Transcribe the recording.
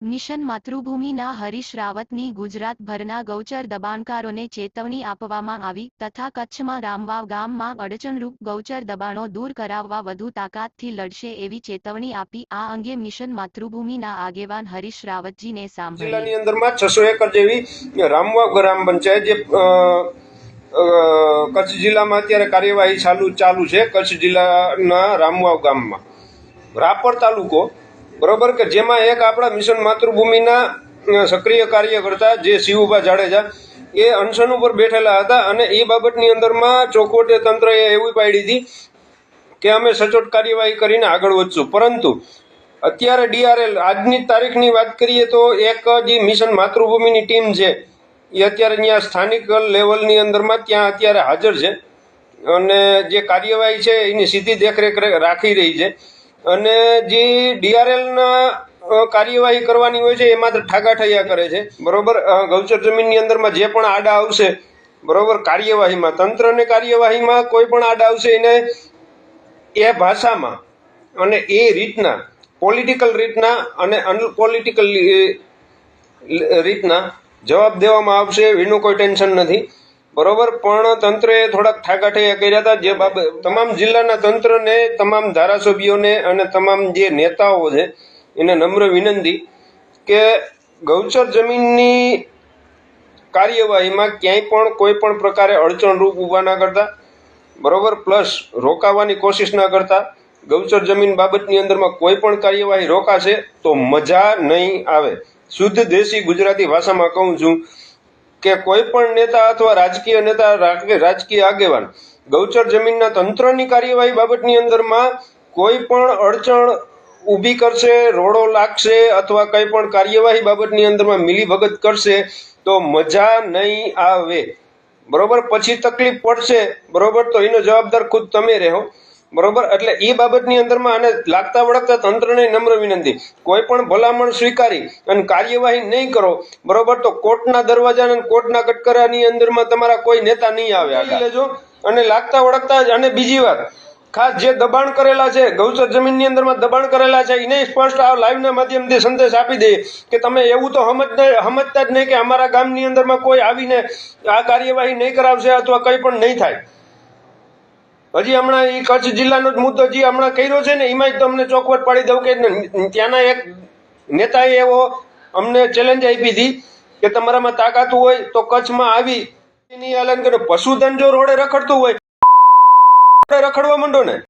Mission માતૃભૂમિના Harish રાવતની ગુજરાતભરના ગૌચર દબાણકારોને ચેતવણી આપવામાં આવી તથા કચ્છમાં રામવાવ ગામમાં અડચણરૂપ ગૌચર દબાણો દૂર કરાવવા વધુ તાકાતથી લડશે એવી ચેતવણી આપી। આ અંગે મિશન માતૃભૂમિના આગેવાન હરીશ રાવતજીને સાંભળી। જિલ્લાની અંદરમાં 600 એકર જેવી રામવાવ ગ્રામ પંચાયત જે કચ્છ જિલ્લામાં અત્યારે કાર્યવાહી ચાલુ છે। કચ્છ જિલ્લાના રામવાવ ગામમાં રાપર તાલુકો બરોબર કે જેમાં એક આપણા મિશન માતૃભૂમિના સક્રિય કાર્યકર્તા જે શિવભા જાડેજા એ અનશન ઉપર બેઠેલા હતા અને એ બાબતની અંદરમાં ચોખવટે તંત્રએ એવી પાડી હતી કે અમે સચોટ કાર્યવાહી કરીને આગળ વધશું। પરંતુ અત્યારે ડીઆરએલ આજની તારીખની વાત કરીએ તો એક જે મિશન માતૃભૂમિની ટીમ છે એ અત્યારે ત્યાં સ્થાનિક લેવલની અંદરમાં ત્યાં અત્યારે હાજર છે અને જે કાર્યવાહી છે એની સીધી દેખરેખ રાખી રહી છે અને જે ડીઆરએલના કાર્યવાહી કરવાની હોય છે એ માત્ર ઠાગાઠૈયા કરે છે બરોબર। ગૌચર જમીનની અંદરમાં જે પણ આડા આવશે બરોબર કાર્યવાહીમાં તંત્રને કાર્યવાહીમાં કોઈ પણ આડા આવશે એને એ ભાષામાં અને એ રીતના પોલિટિકલ રીતના અને અનપોલિટિકલ રીતના જવાબ દેવામાં આવશે એનું કોઈ ટેન્શન નથી બરોબર। પણ તંત્રએ થોડાક ઠાગાઠૈયા કર્યા હતા જે બાબત તમામ જિલ્લાના તંત્રને તમામ ધારાસભ્યોને અને તમામ જે નેતાઓ છે એને નમ્ર વિનંતી કે ગૌચર જમીનની કાર્યવાહીમાં ક્યાંય પણ કોઈ પણ પ્રકારે અડચણરૂપ ઊભા ના કરતા બરોબર પ્લસ રોકાવાની કોશિશ ના કરતા। ગૌચર જમીન બાબતની અંદરમાં કોઈ પણ કાર્યવાહી રોકાશે તો મજા નહીં આવે। શુદ્ધ દેશી ગુજરાતી ભાષામાં કહું છું કે કોઈ પણ નેતા અથવા રાજકીય નેતા રાજકીય આગેવાન ગૌચર જમીનના તંત્રની કાર્યવાહી બાબતની અંદરમાં કોઈ પણ અડચણ ઊભી કરશે રોડો લાગશે અથવા કંઈ પણ કાર્યવાહી બાબતની અંદરમાં મિલીભગત કરશે તો મજા નહીં આવે બરોબર। પછી તકલીફ પડશે બરોબર તો એનો જવાબદાર ખુદ તમે રહો બરોબર। એટલે એ બાબતની અંદરમાં અને લાગતા વળગતા તંત્રને નમ્ર વિનંતી કોઈ પણ ભલામણ સ્વીકારી અને કાર્યવાહી નહીં કરો બરોબર તો કોર્ટના દરવાજા અને કોર્ટના કટકરાની અંદરમાં તમારા કોઈ નેતા નહીં આવે આગળ લેજો અને લાગતા વળગતા અને બીજી વાત ખાસ જે દબાણ કરેલા છે ગૌચર જમીનની અંદરમાં દબાણ કરેલા છે એને સ્પષ્ટ આ લાઈવના માધ્યમથી સંદેશ આપી દઈએ કે તમે એવું તો સમજતા જ નહીં કે અમારા ગામની અંદરમાં કોઈ આવીને આ કાર્યવાહી નહીં કરાવશે અથવા કંઈ પણ નહીં થાય। હજી હમણાં એ કચ્છ જિલ્લાનો જ મુદ્દો જે હમણાં કર્યો છે ને એમાં જ તમને ચોખવટ પાડી દઉં કે ત્યાંના એક નેતાએ એવો અમને ચેલેન્જ આપી હતી કે તમારામાં તાકાત હોય તો કચ્છમાં આવી એની એલાન કર્યું। પશુધન જો રોડે રખડતું હોય રખડવા માંડો ને